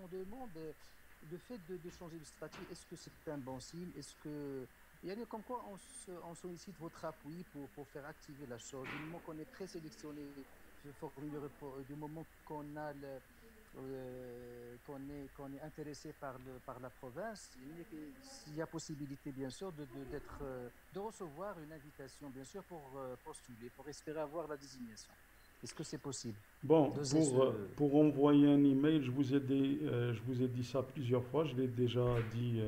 on demande le fait de changer de statut, est-ce que c'est un bon signe? Est-ce que. Il y a comme quoi on sollicite votre appui pour faire activer la chose. Du moment qu'on est présélectionné, du moment qu'on a qu'on est intéressé par la province, il y a possibilité, bien sûr, de recevoir une invitation, bien sûr, pour postuler, pour espérer avoir la désignation. Est-ce que c'est possible Bon, d'oser ce... pour envoyer un email, je vous ai dit ça plusieurs fois, je l'ai déjà dit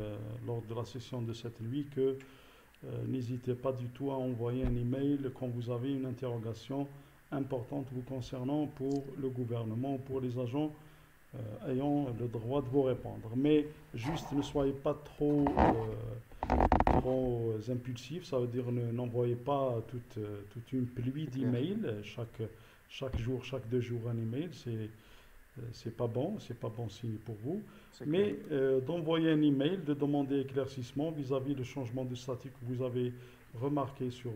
lors de la session de cette nuit que n'hésitez pas du tout à envoyer un email quand vous avez une interrogation importante vous concernant pour le gouvernement, pour les agents ayant le droit de vous répondre. Mais juste ne soyez pas trop impulsif, ça veut dire n'envoyez pas toute une pluie C'est clair, d'emails chaque jour, chaque 2 jours un email, c'est pas bon signe pour vous. c'est Mais clair. d'envoyer un email, de demander éclaircissement vis-à-vis le changement de statut que vous avez remarqué sur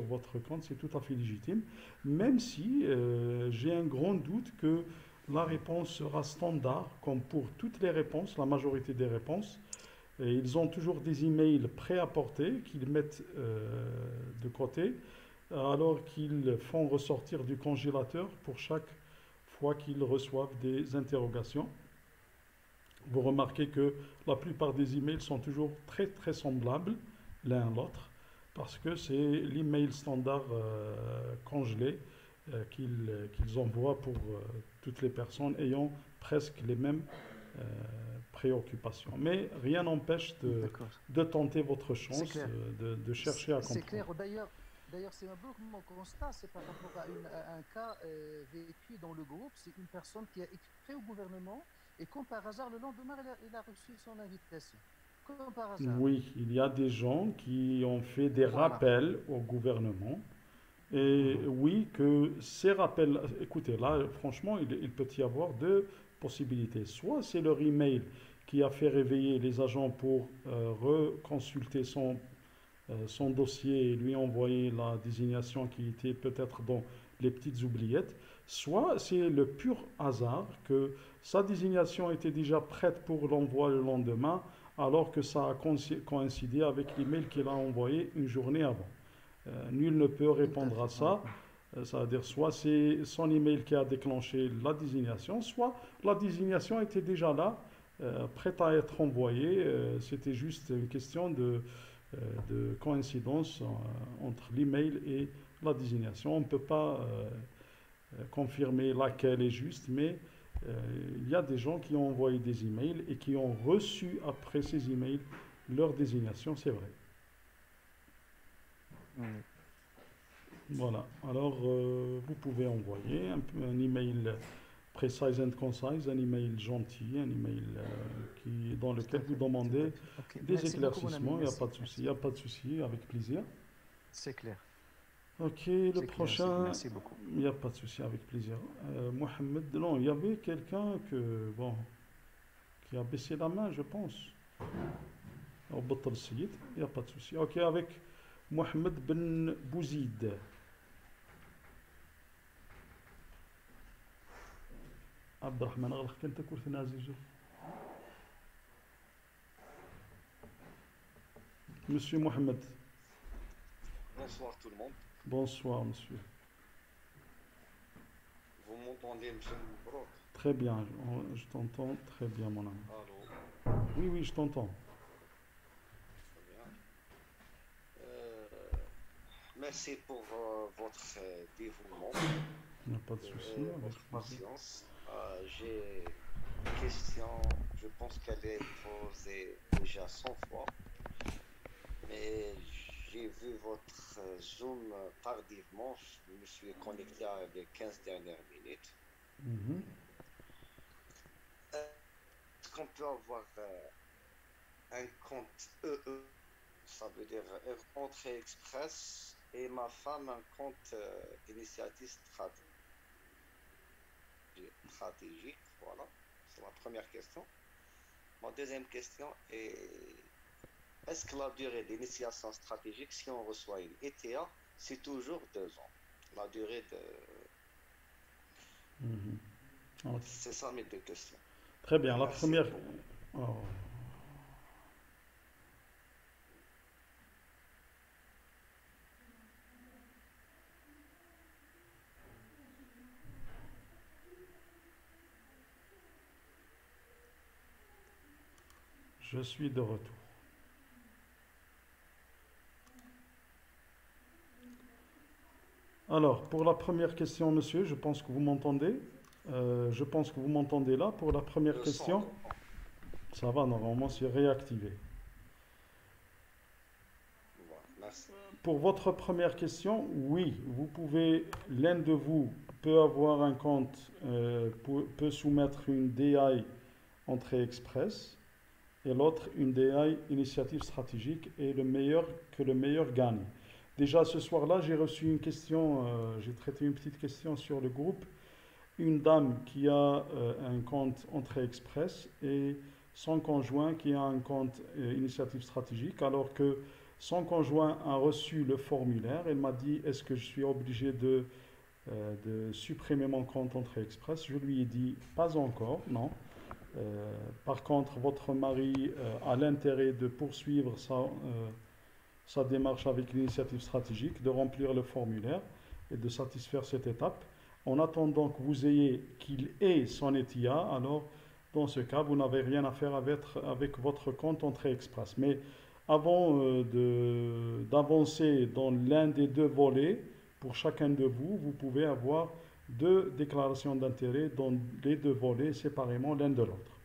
votre compte, c'est tout à fait légitime. Même si j'ai un grand doute que la réponse sera standard, comme pour toutes les réponses, la majorité des réponses. Et ils ont toujours des emails pré-apportés qu'ils mettent de côté, alors qu'ils font ressortir du congélateur pour chaque fois qu'ils reçoivent des interrogations. Vous remarquez que la plupart des emails sont toujours très très semblables l'un à l'autre parce que c'est l'email standard congelé qu'ils envoient pour toutes les personnes ayant presque les mêmes euh, préoccupations. Mais rien n'empêche D'accord. de tenter votre C'est chance, clair. de chercher à C'est comprendre. clair. D'ailleurs, c'est un peu mon constat, c'est par rapport à un cas vécu dans le groupe. C'est une personne qui a écrit au gouvernement et comme par hasard, le lendemain, il a reçu son invitation. Comme par hasard. Oui, il y a des gens qui ont fait des Voilà. rappels au gouvernement. Et oui, que ces rappels, écoutez, là, franchement, il peut y avoir deux possibilités. Soit c'est leur email qui a fait réveiller les agents pour reconsulter son dossier et lui envoyer la désignation qui était peut-être dans les petites oubliettes. Soit c'est le pur hasard que sa désignation était déjà prête pour l'envoi le lendemain, alors que ça a coïncidé avec l'email qu'il a envoyé une journée avant. Nul ne peut Tout à répondre à fait. Oui. ça. Ça veut dire soit c'est son email qui a déclenché la désignation, soit la désignation était déjà là, prête à être envoyée. C'était juste une question euh, de coïncidence entre l'email et la désignation. On ne peut pas confirmer laquelle est juste, mais il y a des gens qui ont envoyé des emails et qui ont reçu après ces emails leur désignation, c'est vrai. Oui. Voilà. Alors, vous pouvez envoyer un email precise and concise, un email gentil, un email dans Tout lequel à vous fait. Tout à demandez fait. OK. des Merci beaucoup, mon ami. éclaircissements. Il n'y a pas Merci. de souci. Il Merci. n'y a pas de souci, avec plaisir. C'est clair. Ok, le C'est clair. C'est... prochain, Merci beaucoup. il n'y a pas de souci, avec plaisir. Mohamed, non, il y avait quelqu'un bon, qui a baissé la main, je pense. Au Battal Sayyid, il n'y a pas de souci. Ok, avec Mohamed Ben Bouzid. عبد الرحمن أغلق كنت كورت نازل. Monsieur Mohamed. Bonsoir tout le monde. Bonsoir, monsieur. Vous m'entendez, monsieur Brock? Très bien, je t'entends très bien, mon ami. Allô, Oui, oui, je t'entends. très bien. Euh, Merci pour votre dévouement Il n'y a pas de souci, et avec votre plaisir. patience. J'ai une question, je pense qu'elle est posée déjà 100 fois, mais j'ai vu votre Zoom tardivement. Je me suis connecté à les 15 dernières minutes. Mhm. Est-ce qu'on peut avoir un compte EE? Ça veut dire entrée express et ma femme un compte initiative stratégique. Voilà, c'est ma première question. Ma deuxième question est-ce que la durée d'initiation stratégique, si on reçoit une ETA, c'est toujours 2 ans? La durée de... Mhm. Ok. C'est ça mes deux questions. Très bien. La Merci première. beaucoup. Oh, je suis de retour. Alors, pour la première question, monsieur, je pense que vous m'entendez. Je pense que vous m'entendez là. Pour la première Le son, question, le son. ça va, normalement, c'est réactivé. Voilà, merci. Pour votre première question, oui, l'un de vous peut avoir un compte, peut soumettre une DI entrée express et l'autre une DI initiative stratégique et le meilleur gagne. Déjà ce soir-là, j'ai reçu une question, j'ai traité une petite question sur le groupe. Une dame qui a un compte entrée express et son conjoint qui a un compte initiative stratégique, alors que son conjoint a reçu le formulaire. Elle m'a dit, est-ce que je suis obligé de supprimer mon compte entrée express? Je lui ai dit, pas encore, non. Par contre, votre mari a l'intérêt de poursuivre sa démarche avec l'initiative stratégique, de remplir le formulaire et de satisfaire cette étape. En attendant qu'il ait son ETIA, alors dans ce cas, vous n'avez rien à faire avec votre compte entrée express. Mais avant d'avancer dans l'un des deux volets, pour chacun de vous, vous pouvez avoir deux déclarations d'intérêt dans les deux volets séparément l'un de l'autre.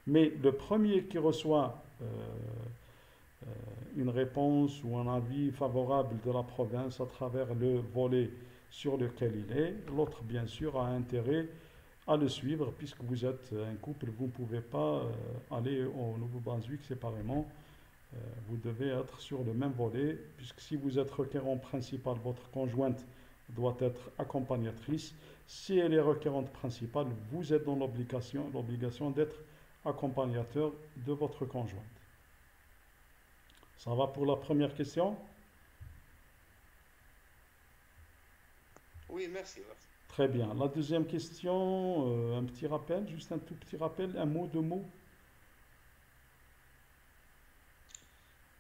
Mais le premier qui reçoit une réponse ou un avis favorable de la province à travers le volet sur lequel il est, l'autre bien sûr a intérêt à le suivre puisque vous êtes un couple, vous ne pouvez pas aller au Nouveau-Brunswick séparément. Vous devez être sur le même volet, puisque si vous êtes requérant principal, votre conjointe doit être accompagnatrice. Si elle est requérante principale, vous êtes dans l'obligation d'être accompagnateur de votre conjointe. Ça va pour la première question? Oui, merci, merci. Très bien. La deuxième question, un petit rappel, juste un tout petit rappel, un mot, deux mots.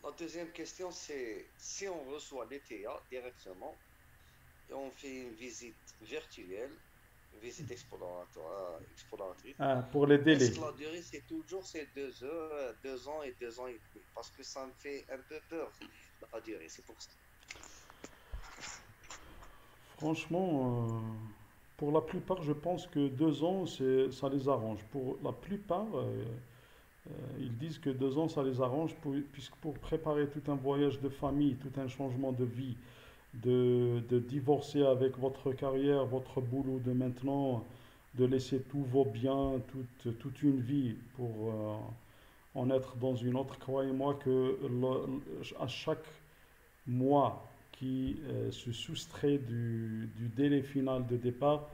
La deuxième question, c'est si on reçoit l'ETA directement et on fait une visite virtuelle, une visite exploratrice, Ah, pour les est-ce délais. que la durée, c'est toujours ces 2 heures, 2 ans et 2 ans et demi? Parce que ça me fait un peu peur, la durée, c'est pour ça. Franchement, pour la plupart, je pense que 2 ans, ça les arrange. Pour la plupart, ils disent que 2 ans, ça les arrange, puisque pour préparer tout un voyage de famille, tout un changement de vie, de divorcer avec votre carrière, votre boulot de maintenant, de laisser tous vos biens, toute une vie pour en être dans une autre. Croyez-moi que à chaque mois qui se soustrait du délai final de départ,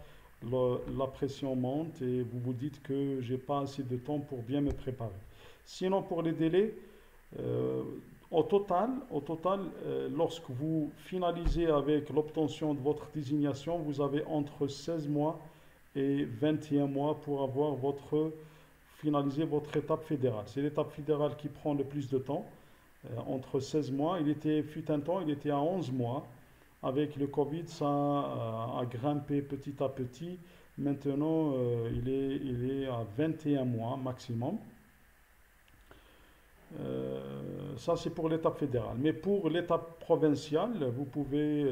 la pression monte et vous vous dites que j'ai pas assez de temps pour bien me préparer. Sinon, pour les délais, euh, au total, lorsque vous finalisez avec l'obtention de votre désignation, vous avez entre 16 mois et 21 mois pour finaliser votre étape fédérale. C'est l'étape fédérale qui prend le plus de temps, entre 16 mois. Fut un temps, il était à 11 mois. Avec le Covid, ça a grimpé petit à petit. Maintenant, il est à 21 mois maximum. Ça, c'est pour l'étape fédérale. Mais pour l'étape provinciale,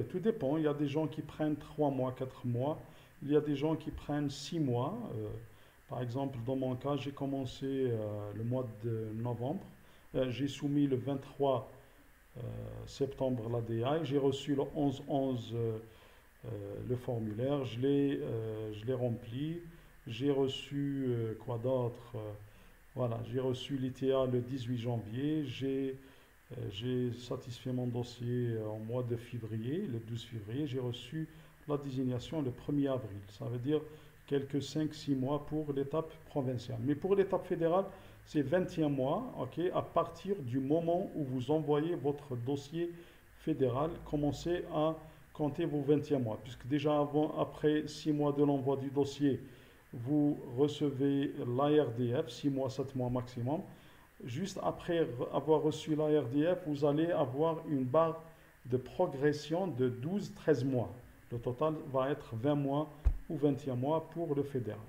tout dépend. Il y a des gens qui prennent 3 mois, 4 mois. Il y a des gens qui prennent 6 mois. Par exemple, dans mon cas, j'ai commencé le mois de novembre. J'ai soumis le 23 septembre la DI. J'ai reçu le 11-11 le formulaire. Je l'ai rempli. J'ai reçu quoi d'autre? Voilà, j'ai reçu l'ITA le 18 janvier. J'ai satisfait mon dossier en mois de février, le 12 février. J'ai reçu la désignation le 1er avril. Ça veut dire quelques 5-6 mois pour l'étape provinciale. Mais pour l'étape fédérale, c'est 21 mois, ok, à partir du moment où vous envoyez votre dossier fédéral, commencez à compter vos 21 mois. Puisque déjà après 6 mois de l'envoi du dossier, vous recevez l'ARDF, 6 mois, 7 mois maximum. Juste après avoir reçu l'ARDF, vous allez avoir une barre de progression de 12-13 mois. Le total va être 20 mois ou 21 mois pour le fédéral.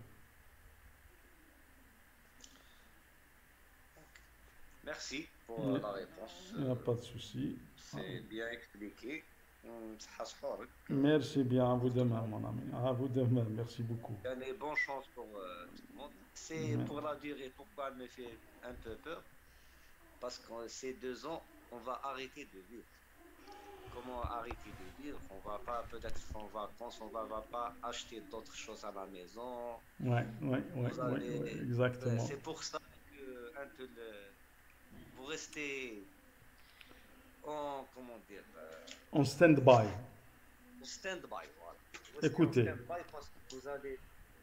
Merci pour Il la réponse. n'y a pas de souci. C'est bien expliqué. صحة صحورك. Merci bien, à vous de même, mon ami. À vous de même, merci beaucoup. Allez, bonne chance pour tout le monde. C'est Ouais. pour la durée. Pourquoi elle me fait un peu peur? Parce que ces 2 ans, on va arrêter de vivre. Comment arrêter de vivre? On va pas peut-être en vacances, on va pas acheter d'autres choses à la maison. Ouais, Vous allez, exactement. c'est pour ça que un peu vous restez en comment dire En stand-by. au stand-by, voilà. Vous restez Écoutez. en stand-by parce que vous allez,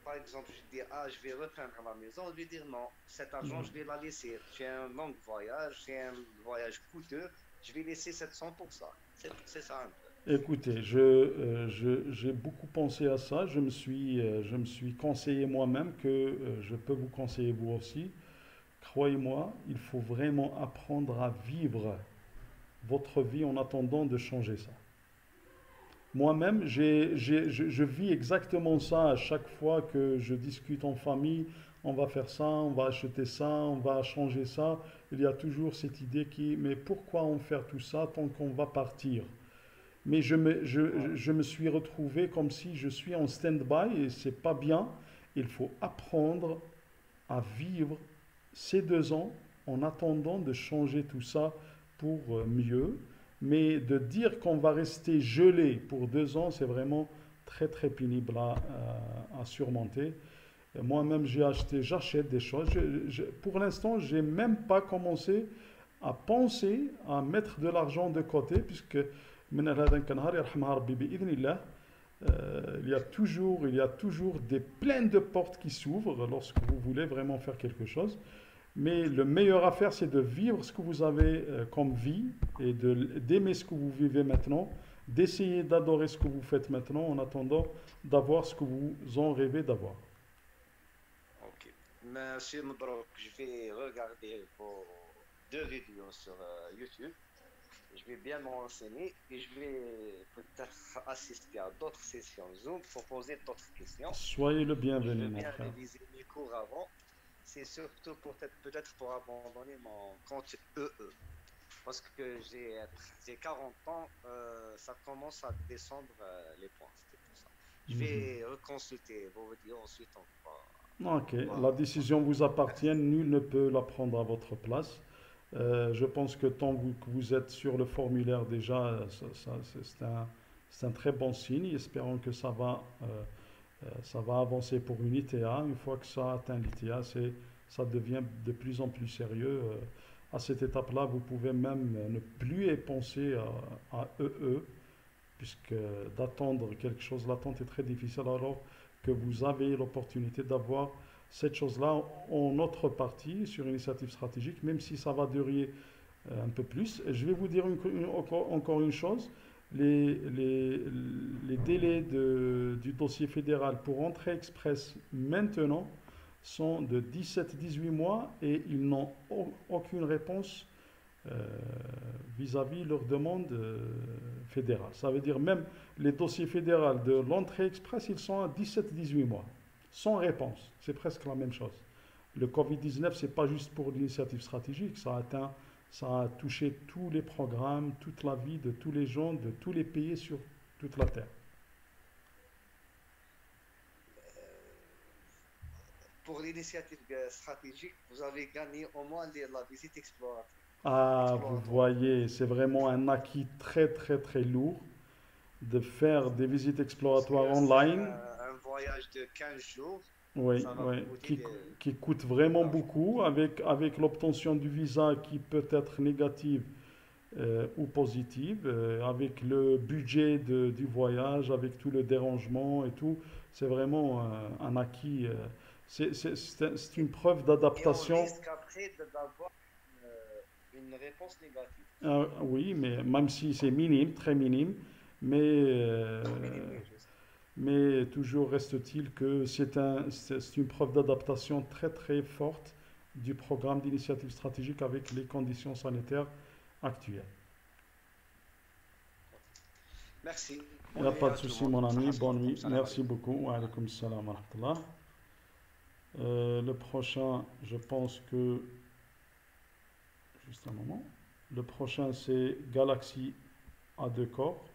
par exemple, je dis je vais reprendre à la maison, je vais dire non, cet argent je vais la laisser. J'ai un long voyage, j'ai un voyage coûteux, je vais laisser 700 pour ça. C'est ça un peu. Écoutez, j'ai beaucoup pensé à ça. Je me suis conseillé moi-même que je peux vous conseiller vous aussi. Croyez-moi, il faut vraiment apprendre à vivre votre vie en attendant de changer ça. Moi-même, je vis exactement ça à chaque fois que je discute en famille. On va faire ça, on va acheter ça, on va changer ça. Il y a toujours cette idée mais pourquoi on fait tout ça tant qu'on va partir? Mais je me suis retrouvé comme si je suis en stand-by et c'est pas bien. Il faut apprendre à vivre ces 2 ans en attendant de changer tout ça pour mieux. Mais de dire qu'on va rester gelé pour 2 ans, c'est vraiment très très pénible à surmonter. Moi-même, j'achète des choses. Pour l'instant, j'ai même pas commencé à penser à mettre de l'argent de côté, puisque من هذا النهار يرحمها ربي بإذن الله. Il y a toujours plein de portes qui s'ouvrent lorsque vous voulez vraiment faire quelque chose. Mais le meilleur à faire, c'est de vivre ce que vous avez comme vie et d'aimer ce que vous vivez maintenant, d'essayer d'adorer ce que vous faites maintenant en attendant d'avoir ce que vous en rêvez d'avoir. Ok. Monsieur Mbrouk, je vais regarder vos 2 vidéos sur YouTube. Je vais bien me renseigner et je vais peut-être assister à d'autres sessions Zoom pour poser d'autres questions. Soyez le Je bienvenu, vais mon bien frère. réviser mes cours avant. C'est surtout peut-être pour abandonner mon compte EE. Parce que j'ai 40 ans, ça commence à descendre les points. C'était pour ça. Je vais reconsulter vos vidéos ensuite. Ok, la décision vous appartient, nul ne peut la prendre à votre place. Je pense que tant que vous êtes sur le formulaire déjà, c'est un très bon signe. Espérons que ça va avancer pour une ITA. Une fois que ça atteint l'ITA, ça devient de plus en plus sérieux. À cette étape-là, vous pouvez même ne plus y penser à EE, puisque d'attendre quelque chose, l'attente est très difficile alors que vous avez l'opportunité d'avoir cette chose-là en autre partie sur initiative stratégique, même si ça va durer un peu plus. Et je vais vous dire encore une chose, les délais du dossier fédéral pour entrée express maintenant sont de 17-18 mois et ils n'ont aucune réponse vis-à-vis leur demande fédérale. Ça veut dire même les dossiers fédéraux de l'entrée express, ils sont à 17-18 mois, sans réponse. C'est presque la même chose. Le Covid-19, ce n'est pas juste pour l'initiative stratégique, ça a touché tous les programmes, toute la vie de tous les gens, de tous les pays sur toute la Terre. Pour l'initiative stratégique, vous avez gagné au moins la visite exploratoire. Ah, vous voyez, c'est vraiment un acquis très très très lourd de faire des visites exploratoires online. Un voyage de 15 jours. Oui, qui coûte vraiment beaucoup avec l'obtention du visa qui peut être négative ou positive, avec le budget du voyage, avec tout le dérangement et tout. C'est vraiment un acquis. C'est une preuve d'adaptation. Et on risque après d'avoir une réponse négative. Oui, mais même si c'est minime, très minime, mais mais toujours reste-t-il que c'est une preuve d'adaptation très très forte du programme d'initiative stratégique avec les conditions sanitaires actuelles. Merci. Il n'y a Bonne nuit pas de à tout le souci, monde. mon ami. Salam Bonne alaikum. nuit. Salam Merci alaikum. beaucoup. Wa alaykoum salam wa rahmatullah. Le prochain, je pense que. Juste un moment. Le prochain, c'est Galaxy A2 corps.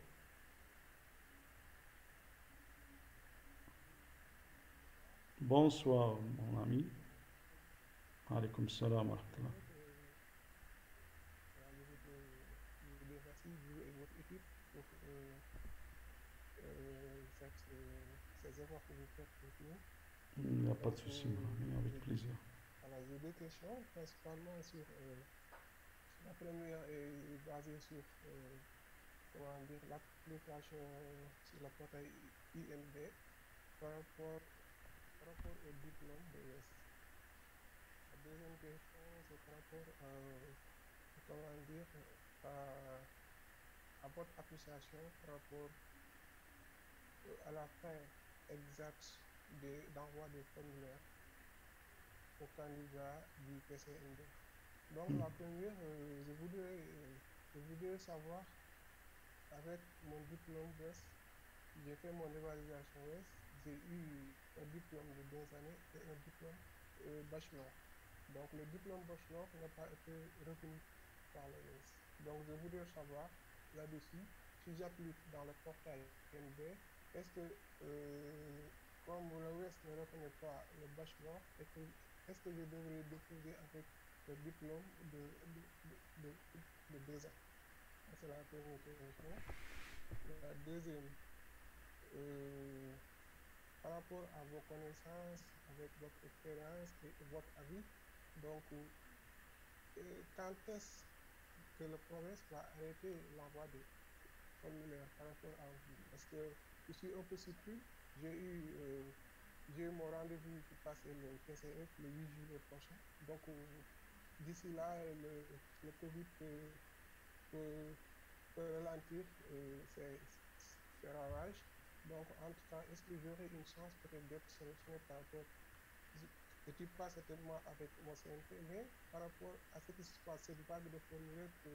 Bonsoir, mon ami. Wa alaykoum salam wa rahmatullah. Donc, voilà, je vous remercie, vous et votre équipe, pour ces efforts que vous faites pour nous. Il n'y a pas de Donc, souci, mon ami, avec plaisir. voilà, j'ai deux questions, principalement sur la première est basée sur comment dire, l'application sur la portail INB par rapport, par rapport au diplôme de l'Ouest. La deuxième question, c'est par rapport à, comment dire, à votre appréciation par rapport à la fin exacte d'envoi des formulaires aux candidats du PCND. Donc, Hmm. la première, je voudrais savoir, avec mon diplôme d'Ouest, j'ai fait mon évaluation Ouest, j'ai eu un diplôme de 2 années et un diplôme bachelor. Donc, le diplôme bachelor n'a pas été retenu par le Ouest. Donc, je voudrais savoir là-dessus, si j'applique dans le portail NB, est-ce que, comme le Ouest ne reconnaît pas le bachelor, est-ce que je devrais déposer avec le diplôme de 2 ans? C'est la première question. La deuxième, euh, par rapport à vos connaissances, avec votre expérience et votre avis, donc, quand est-ce que le province va arrêter l'envoi des formulaires par rapport à vous? Parce que je suis un peu surpris. J'ai eu, euh, j'ai eu mon rendez-vous pour passer le PCF le 8 juillet prochain. Donc, d'ici là, le Covid peut, peut ralentir ses ravages. Donc, en tout cas, est-ce que j'aurai une chance peut-être d'être sélectionné par rapport, je ne suis pas certainement avec mon CNP, mais par rapport à ce qui se passe, cette vague de formulaires que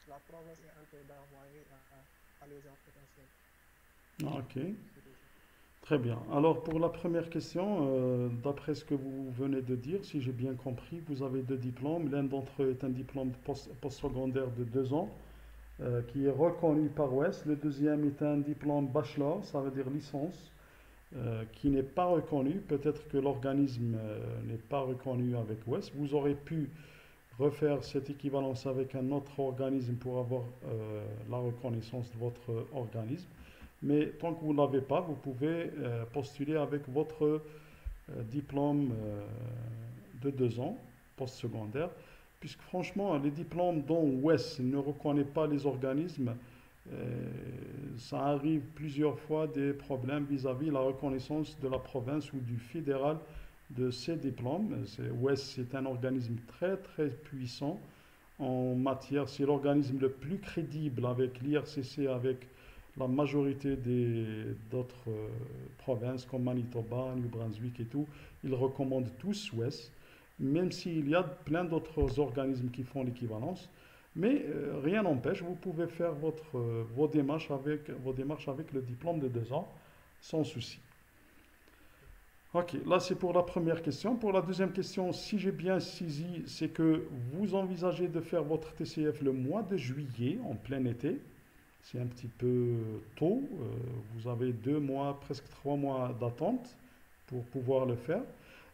la province est en train d'envoyer à les gens potentiels. Ok, C'est tout ça. très bien. Alors, pour la première question, d'après ce que vous venez de dire, si j'ai bien compris, vous avez deux diplômes. L'un d'entre eux est un diplôme postsecondaire de 2 ans qui est reconnu par Ouest. Le deuxième est un diplôme bachelor, ça veut dire licence, qui n'est pas reconnu. Peut-être que l'organisme n'est pas reconnu avec Ouest. Vous aurez pu refaire cette équivalence avec un autre organisme pour avoir la reconnaissance de votre organisme. Mais tant que vous ne l'avez pas, vous pouvez postuler avec votre diplôme de 2 ans, postsecondaire, puisque franchement, les diplômes dont WES ne reconnaît pas les organismes, euh, ça arrive plusieurs fois des problèmes vis-à-vis de la reconnaissance de la province ou du fédéral de ces diplômes. WES, c'est un organisme très très puissant en matière, c'est l'organisme le plus crédible avec l'IRCC, avec la majorité d'autres provinces comme Manitoba, New Brunswick et tout. Ils recommandent tous WES, même s'il y a plein d'autres organismes qui font l'équivalence. Mais rien n'empêche, vous pouvez faire vos démarches avec le diplôme de 2 ans sans souci. Ok, là c'est pour la première question. Pour la deuxième question, si j'ai bien saisi, c'est que vous envisagez de faire votre TCF le mois de juillet, en plein été. C'est un petit peu tôt. Vous avez 2 mois, presque 3 mois d'attente pour pouvoir le faire.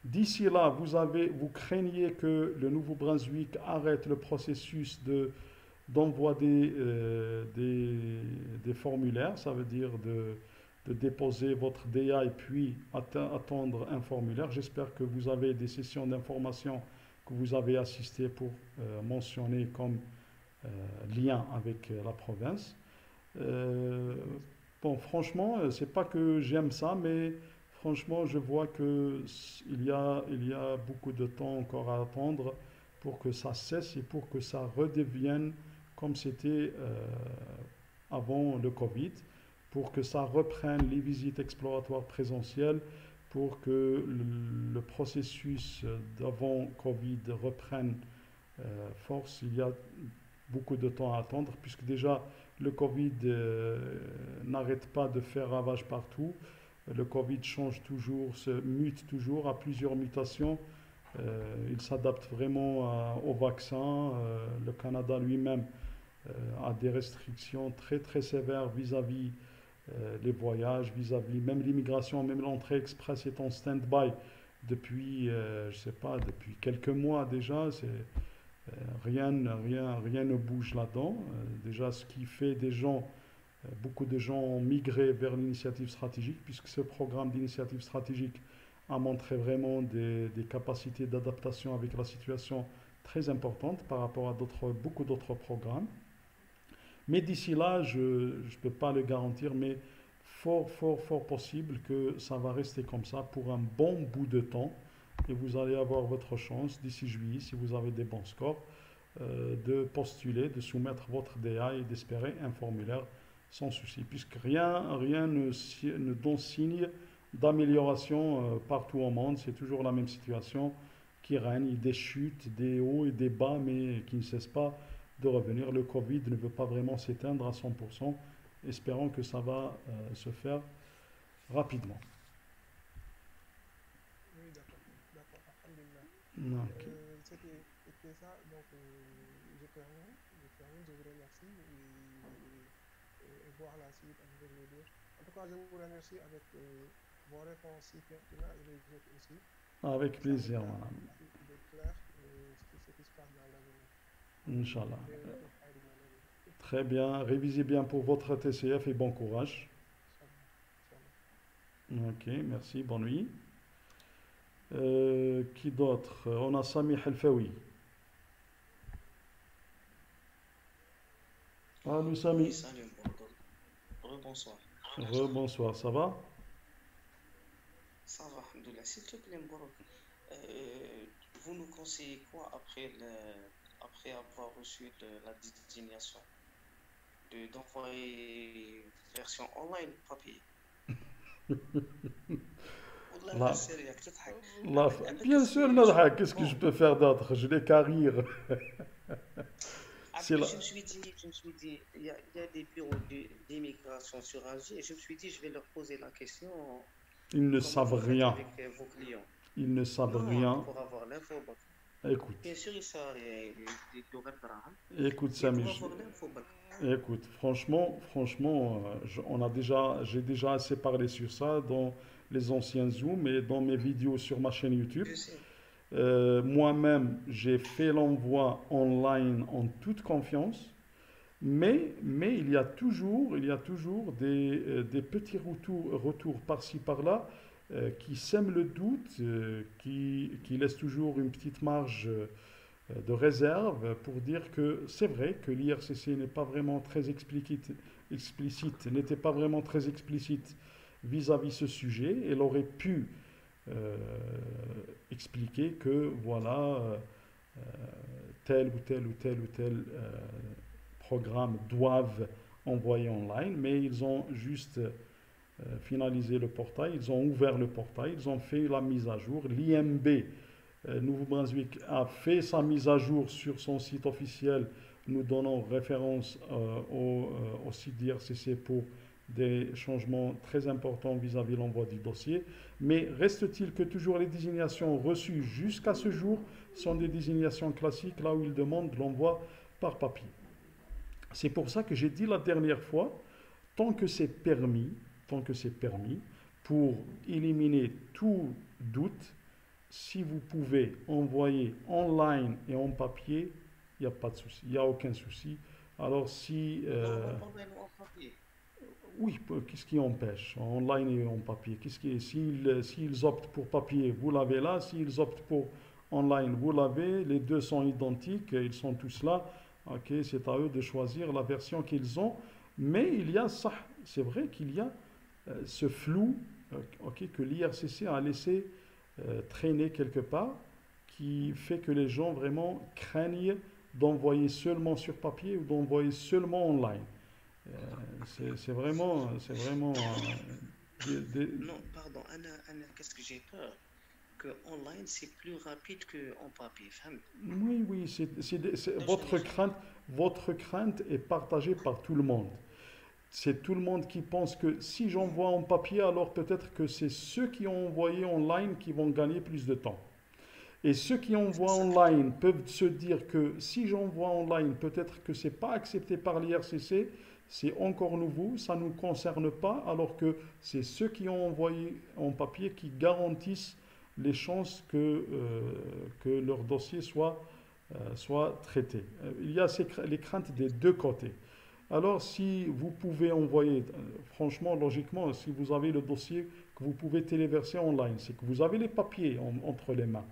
D'ici là, vous craignez que le Nouveau-Brunswick arrête le processus d'envoi des formulaires. Ça veut dire de déposer votre DA et puis attendre un formulaire. J'espère que vous avez des sessions d'information que vous avez assistées pour mentionner comme lien avec la province. Euh, bon, franchement, c'est pas que j'aime ça, mais franchement, je vois que il y a beaucoup de temps encore à attendre pour que ça cesse et pour que ça redevienne comme c'était avant le Covid. pour que ça reprenne les visites exploratoires présentielles, pour que le processus d'avant Covid reprenne force. Il y a beaucoup de temps à attendre, puisque déjà le Covid n'arrête pas de faire ravage partout. Le Covid change toujours, se mute toujours, à plusieurs mutations. Il s'adapte vraiment au vaccin. Le Canada lui-même a des restrictions très très sévères vis-à-vis les voyages, vis-à-vis même l'immigration, même l'entrée express est en stand-by depuis, je sais pas, depuis quelques mois déjà. Rien ne bouge là-dedans. Déjà, ce qui fait des gens, beaucoup de gens ont migré vers l'initiative stratégique, puisque ce programme d'initiative stratégique a montré vraiment des capacités d'adaptation avec la situation très importantes par rapport à beaucoup d'autres programmes. Mais d'ici là, je ne peux pas le garantir, mais fort possible que ça va rester comme ça pour un bon bout de temps. Et vous allez avoir votre chance d'ici juillet, si vous avez des bons scores, de postuler, de soumettre votre DA et d'espérer un formulaire sans souci, puisque rien ne donne signe d'amélioration partout au monde. C'est toujours la même situation qui règne, des chutes, des hauts et des bas, mais qui ne cessent pas de revenir. Le Covid ne veut pas vraiment s'éteindre à 100%. Espérons que ça va se faire rapidement. Oui, d'accord, alhamdulillah. Ok. C'était ça, donc je termine, je vous remercie et voir la suite avec les deux. En tout cas, je vous remercie avec vos réponses si pertinentes et les autres aussi. Avec Ça me plaisir, permet madame. de clair ce qui se passe dans l'avenir. Inch'Allah. Et Très bien. Révisez bien pour votre TCF et bon courage. Ok, merci. Bonne nuit. Qui d'autre? On a Sami Helfaoui. Allô, Oui, Sami. salut, Bordeaux. Rebonsoir. Bonsoir, ça va? Ça va, Alhamdoulilah. S'il te plaît, Mboro, euh, vous nous conseillez quoi après avoir reçu la désignation d'envoyer version online ou papier? والله Là, غير سيرياك تضحك. là, عندك bien sûr, اسكي Nadha, qu'est-ce que je bon, peux faire d'autre? Je n'ai qu'à rire. C'est là. je me suis dit, il y a des bureaux d'immigration sur Alger et je me suis dit, je vais leur poser la question, Ils ne comment savent vous faites rien. avec vos clients? Ils ne savent Non, rien. pour avoir l'info, Écoute, bien sûr, il savent les logos d'Abraham, écoute, mais Sami, pour avoir l'info, écoute, franchement, j'ai déjà assez parlé sur ça dans les anciens Zooms et dans mes vidéos sur ma chaîne YouTube. je sais. Moi-même, j'ai fait l'envoi online en toute confiance, mais il y a toujours des petits retours par-ci par-là qui sèment le doute, qui laissent toujours une petite marge de réserve pour dire que c'est vrai que l'IRCC n'est pas vraiment très n'était pas vraiment très explicite vis-à-vis ce sujet. Elle aurait pu euh, expliquer que voilà, tel ou tel programme doivent envoyer online, mais ils ont juste finalisé le portail, ils ont ouvert le portail, ils ont fait la mise à jour. L'IMB Nouveau-Brunswick a fait sa mise à jour sur son site officiel, nous donnant référence au site d'IRCC pour des changements très importants vis-à-vis de l'envoi du dossier. Mais reste-t-il que toujours les désignations reçues jusqu'à ce jour sont des désignations classiques, là où ils demandent l'envoi par papier. C'est pour ça que j'ai dit la dernière fois, tant que c'est permis, pour éliminer tout doute, si vous pouvez envoyer online et en papier, il n'y a pas de souci, il n'y a aucun souci. Alors si... Non, online ou en papier. oui, qu'est-ce qui empêche? Online et en papier. S'ils optent pour papier, vous l'avez là. S'ils optent pour online, vous l'avez. Les deux sont identiques, ils sont tous là. Ok, c'est à eux de choisir la version qu'ils ont. Mais il y a ça, c'est vrai qu'il y a ce flou que l'IRCC a laissé traîner quelque part, qui fait que les gens vraiment craignent d'envoyer seulement sur papier ou d'envoyer seulement online. Euh, c'est vraiment Non, pardon, qu'est-ce que j'ai peur? Que online, c'est plus rapide qu'en papier. Femme, oui, oui, votre crainte est partagée par tout le monde. C'est tout le monde qui pense que si j'envoie en papier, alors peut-être que c'est ceux qui ont envoyé online qui vont gagner plus de temps. Et ceux qui envoient online exactement. peuvent se dire que si j'envoie online, peut-être que ce n'est pas accepté par l'IRCC, c'est encore nouveau, ça ne nous concerne pas, alors que c'est ceux qui ont envoyé en papier qui garantissent les chances que leur dossier soit traité. Il y a les craintes des deux côtés. Alors, si vous pouvez envoyer, franchement, logiquement, si vous avez le dossier que vous pouvez téléverser online, c'est que vous avez les papiers entre les mains.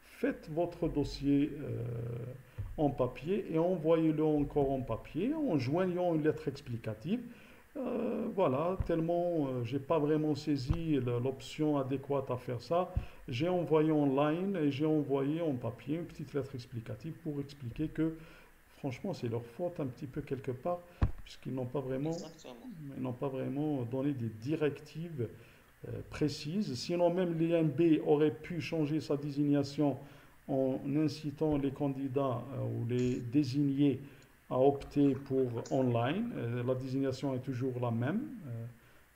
Faites votre dossier en papier et envoyez-le encore en papier en joignant une lettre explicative. Voilà, tellement j'ai pas vraiment saisi l'option adéquate à faire ça. J'ai envoyé online et j'ai envoyé en papier une petite lettre explicative pour expliquer que franchement c'est leur faute un petit peu quelque part puisqu'ils Exactement. n'ont pas vraiment donné des directives précises. Sinon même l'INB aurait pu changer sa désignation en incitant les candidats ou les désignés à opter pour online. La désignation est toujours la même,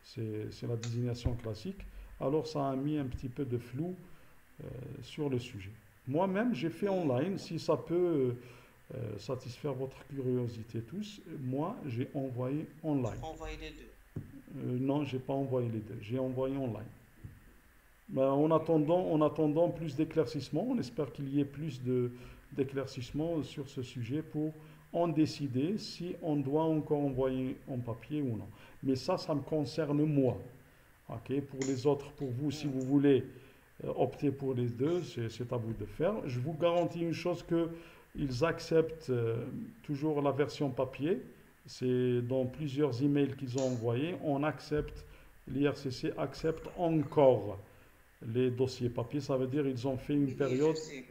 c'est la désignation classique. Alors ça a mis un petit peu de flou sur le sujet. Moi-même, j'ai fait online, Et si ça peut satisfaire votre curiosité tous. Moi, j'ai envoyé online. envoyer les deux. Non, j'ai pas envoyé les deux, j'ai envoyé online. Ben, en attendant plus d'éclaircissements, on espère qu'il y ait plus d'éclaircissements sur ce sujet pour en décider si on doit encore envoyer en papier ou non. Mais ça me concerne moi. Ok. Pour les autres, pour vous, si vous Hmm. voulez opter pour les deux, c'est à vous de faire. Je vous garantis une chose que ils acceptent toujours la version papier. C'est dans plusieurs emails qu'ils ont envoyés. L'IRCC accepte encore les dossiers papier. Ça veut dire ils ont fait une Oui, oui, je période. sais.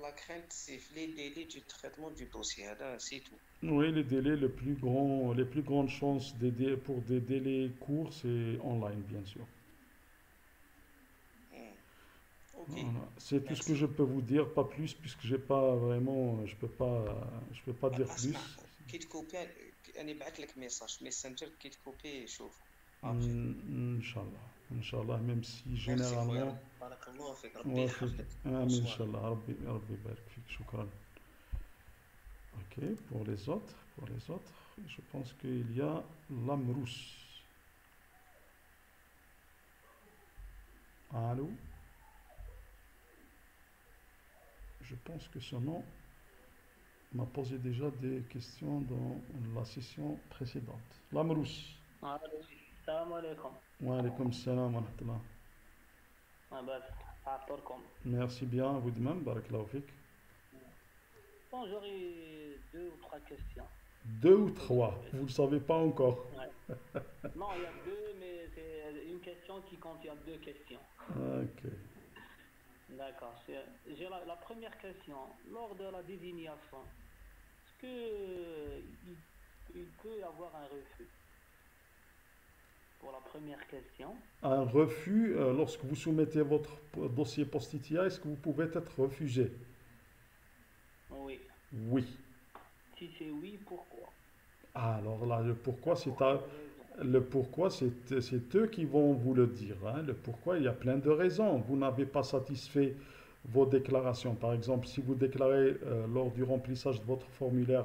La crainte, c'est les délais du traitement du dossier. Là, c'est tout. Oui, les délais, les plus grandes chances pour des délais courts, c'est online, bien sûr. Hmm. Ok, Voilà. C'est tout ce que merci. je peux vous dire, pas plus, puisque j'ai pas vraiment, je peux pas dire اسمع plus. كي تكوبي انا بعث لك ميساج ميسنجر كي تكوبي شوف ابخي Inch'Allah. Inch'Allah, même si ميرسي خويا généralement, بارك الله فيك ربي وافق. يحفظك Amin, بونسوار Inch'Allah. Rabbi barik fik. Shukran. Ok, pour les autres, je pense qu'il y a l'Amrous. Allô? Je pense que ce nom m'a posé déjà des questions dans la session précédente. L'Amrous. الو السلام عليكم. Wa alaykoum salam wa rahmatullah. بس عفطركم. Merci bien, à vous de même, barakallahu fik. Bon, j'aurais deux ou trois questions Deux à ou vous poser trois, vous ne le peut-être. savez pas encore. Ouais. Non, il y a deux, mais c'est une question qui contient deux questions. Ok. D'accord. J'ai la première question. Lors de la désignation, est-ce que il peut y avoir un refus? Pour la première question. Un refus, lorsque vous soumettez votre dossier Postitia, est-ce que vous pouvez être refusé? Oui. Oui. Si c'est oui, pourquoi? Alors là, Pour quelle raison? le pourquoi, c'est eux qui vont vous le dire, hein. Le pourquoi, il y a plein de raisons. Vous n'avez pas satisfait vos déclarations. Par exemple, si vous déclarez lors du remplissage de votre formulaire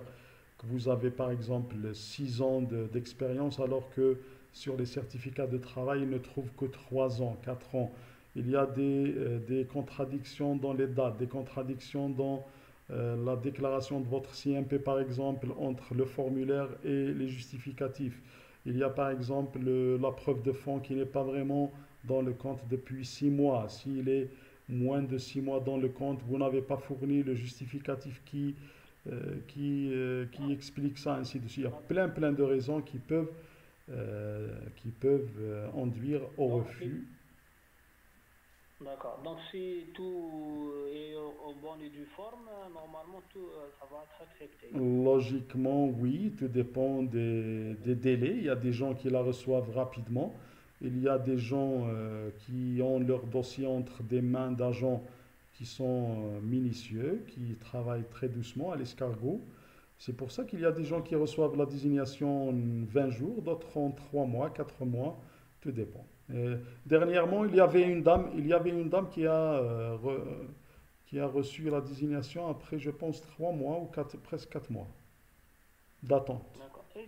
que vous avez par exemple 6 ans d'expérience alors que sur les certificats de travail, ils ne trouvent que 3 ans, 4 ans. Il y a des contradictions dans les dates, des contradictions dans la déclaration de votre CMP par exemple entre le formulaire et les justificatifs. Il y a par exemple la preuve de fonds qui n'est pas vraiment dans le compte depuis 6 mois. S'il est moins de 6 mois dans le compte, vous n'avez pas fourni le justificatif qui explique ça, ainsi de suite. Il y a plein de raisons qui peuvent enduire au Donc, refus. d'accord. Donc, si tout est en bonne et due forme, normalement tout ça va être accepté. Logiquement, oui, tout dépend des délais. Il y a des gens qui la reçoivent rapidement. Il y a des gens qui ont leur dossier entre des mains d'agents qui sont minutieux, qui travaillent très doucement à l'escargot. C'est pour ça qu'il y a des gens qui reçoivent la désignation en 20 jours, d'autres en 3 mois, 4 mois, tout dépend. Dernièrement, il y avait une dame qui a reçu la désignation après, je pense, 3 mois ou presque 4 mois d'attente. D'accord. Et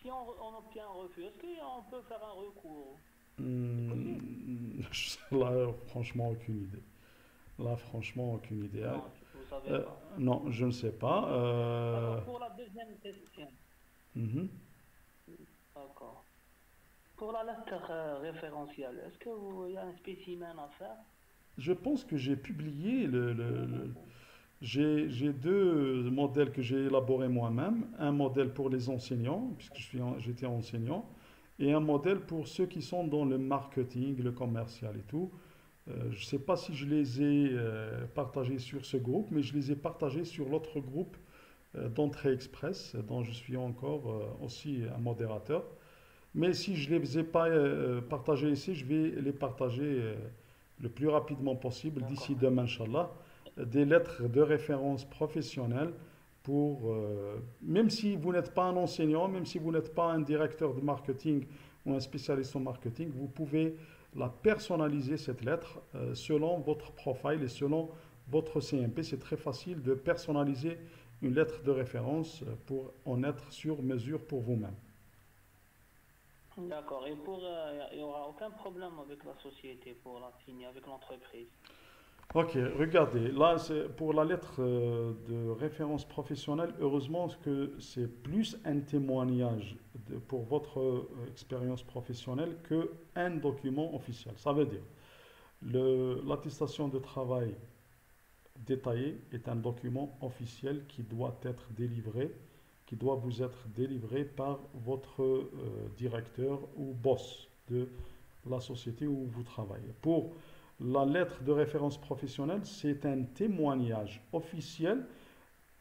si on obtient un refus, est-ce qu'on peut faire un recours? C'est possible? Là, franchement, aucune idée. Là, franchement, aucune idée. Non, vous savez Euh, pas. non, je ne sais pas. D'accord. Pour la deuxième question. Mhm. D'accord. Pour la lettre référentielle, est-ce qu'il y a un spécimen à faire? Je pense que j'ai publié j'ai deux modèles que j'ai élaborés moi-même. Un modèle pour les enseignants, puisque j'étais enseignant, et un modèle pour ceux qui sont dans le marketing, le commercial et tout. Je ne sais pas si je les ai partagés sur ce groupe, mais je les ai partagés sur l'autre groupe d'entrée express, dont je suis encore aussi un modérateur. Mais si je ne les ai pas partagés ici, je vais les partager le plus rapidement possible, d'ici D'accord. demain, Inch'Allah, des lettres de référence professionnelles pour, même si vous n'êtes pas un enseignant, même si vous n'êtes pas un directeur de marketing ou un spécialiste en marketing, vous pouvez la personnaliser, cette lettre, selon votre profil et selon votre CMP. C'est très facile de personnaliser une lettre de référence pour en être sur mesure pour vous-même. D'accord. Et il n'y aura aucun problème avec la société pour la signer, avec l'entreprise. Ok, regardez, là, pour la lettre de référence professionnelle, heureusement que c'est plus un témoignage pour votre expérience professionnelle qu'un document officiel. Ça veut dire, l'attestation de travail détaillée est un document officiel qui doit être délivré, qui doit vous être délivré par votre directeur ou boss de la société où vous travaillez. Pour la lettre de référence professionnelle, c'est un témoignage officiel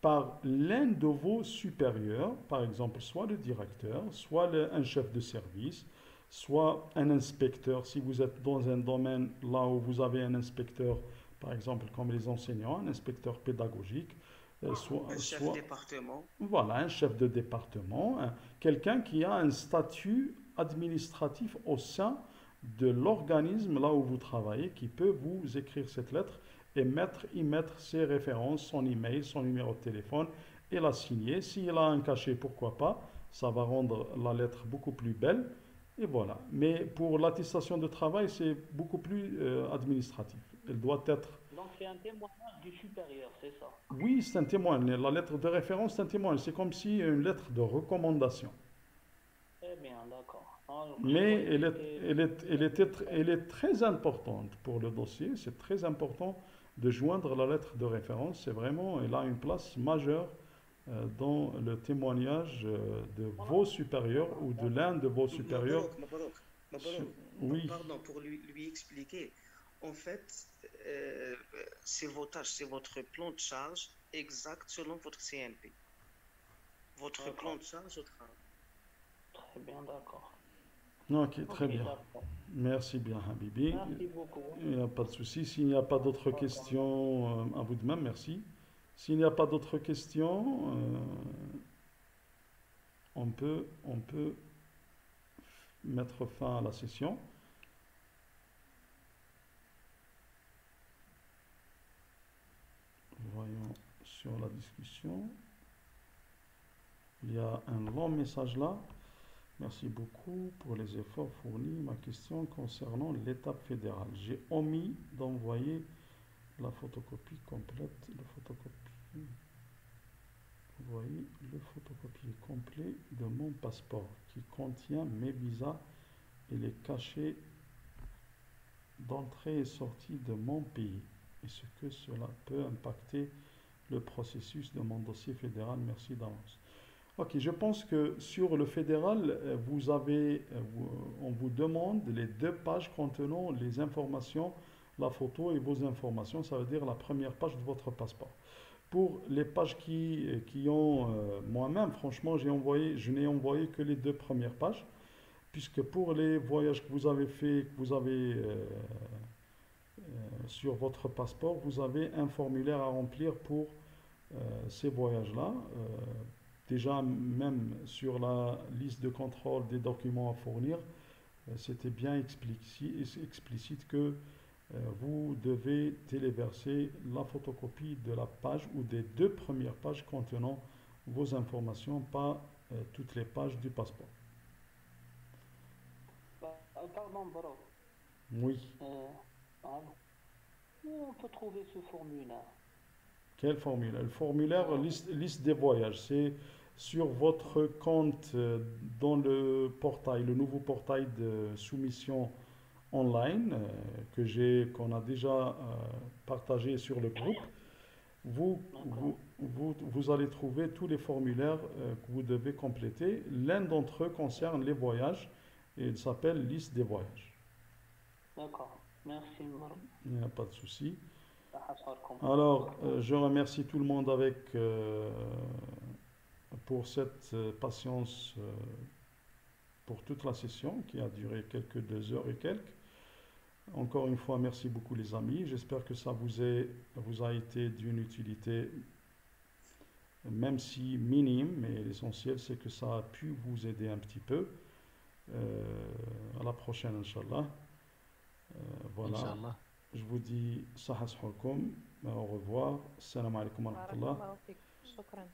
par l'un de vos supérieurs, par exemple, soit le directeur, soit un chef de service, soit un inspecteur, si vous êtes dans un domaine là où vous avez un inspecteur, par exemple, comme les enseignants, un inspecteur pédagogique, Un chef de département. voilà, un chef de département, quelqu'un qui a un statut administratif au sein de l'organisme là où vous travaillez, qui peut vous écrire cette lettre et y mettre ses références, son email, son numéro de téléphone et la signer. S'il a un cachet, pourquoi pas, ça va rendre la lettre beaucoup plus belle. Et voilà. Mais pour l'attestation de travail, c'est beaucoup plus administratif. Elle doit être... Donc c'est un témoignage du supérieur, c'est ça? Oui, c'est un témoignage. La lettre de référence, c'est un témoignage. C'est comme si une lettre de recommandation. Très bien, d'accord. Alors, Mais elle est très importante pour le dossier. C'est très important de joindre la lettre de référence. C'est vraiment, elle a une place majeure dans le témoignage de vos supérieurs ou de l'un de vos supérieurs. Mabarouk, Oui, pardon, pour lui expliquer. En fait, c'est vos tâches, c'est votre plan de charge exact selon votre CMP. Votre d'accord. plan de charge au travail. Très bien, d'accord. ok, très Ok, bien. d'accord. Merci bien, Habibi. Merci beaucoup. Il n'y a pas de souci. S'il n'y a pas d'autres questions, à vous de même, merci. S'il n'y a pas d'autres questions, on peut mettre fin à la session. Voyons sur la discussion. Il y a un long message là. Merci beaucoup pour les efforts fournis. Ma question concernant l'étape fédérale. J'ai omis d'envoyer la photocopie complète. Vous voyez le photocopier complet de mon passeport qui contient mes visas et les cachets d'entrée et sortie de mon pays. Est-ce que cela peut impacter le processus de mon dossier fédéral? Merci d'avance. Ok, je pense que sur le fédéral, on vous demande les 2 pages contenant les informations la photo et vos informations, ça veut dire la première page de votre passeport. Pour les pages qui ont, moi-même, franchement, je n'ai envoyé que les deux premières pages, puisque pour les voyages que vous avez fait, que vous avez sur votre passeport, vous avez un formulaire à remplir pour ces voyages-là. Déjà, même sur la liste de contrôle des documents à fournir, c'était bien explicite que vous devez téléverser la photocopie de la page ou des deux premières pages contenant vos informations, pas toutes les pages du passeport. Pardon, bro. Oui. Où on peut trouver ce formulaire? Quel formulaire? Le formulaire liste des voyages. C'est sur votre compte dans le portail, le nouveau portail de soumission online qu'on a déjà partagé sur le groupe. Vous allez trouver tous les formulaires que vous devez compléter. L'un d'entre eux concerne les voyages et il s'appelle liste des voyages. D'accord, merci. Il n'y a pas de souci. Alors, je remercie tout le monde pour cette patience pour toute la session qui a duré quelques 2 heures et quelques. Encore une fois, merci beaucoup les amis. J'espère que ça vous a été d'une utilité, même si minime, mais l'essentiel c'est que ça a pu vous aider un petit peu. À la prochaine, Inch'Allah. Voilà. Inch'Allah. Je vous dis sahas hulkum, au revoir. Salam alaikum wa rahmatullah.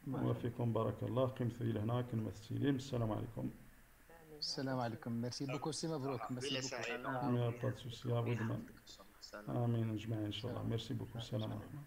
Wa fikum barakallah. Qimtu ila hna kalmat salim. Salam alaikum. Salam alaikum. Merci beaucoup, c'est Mabrouk. Merci beaucoup. Il n'y a pas de souci. À vous demain. Amin. Inch'Allah. Merci beaucoup. Salam alaikum.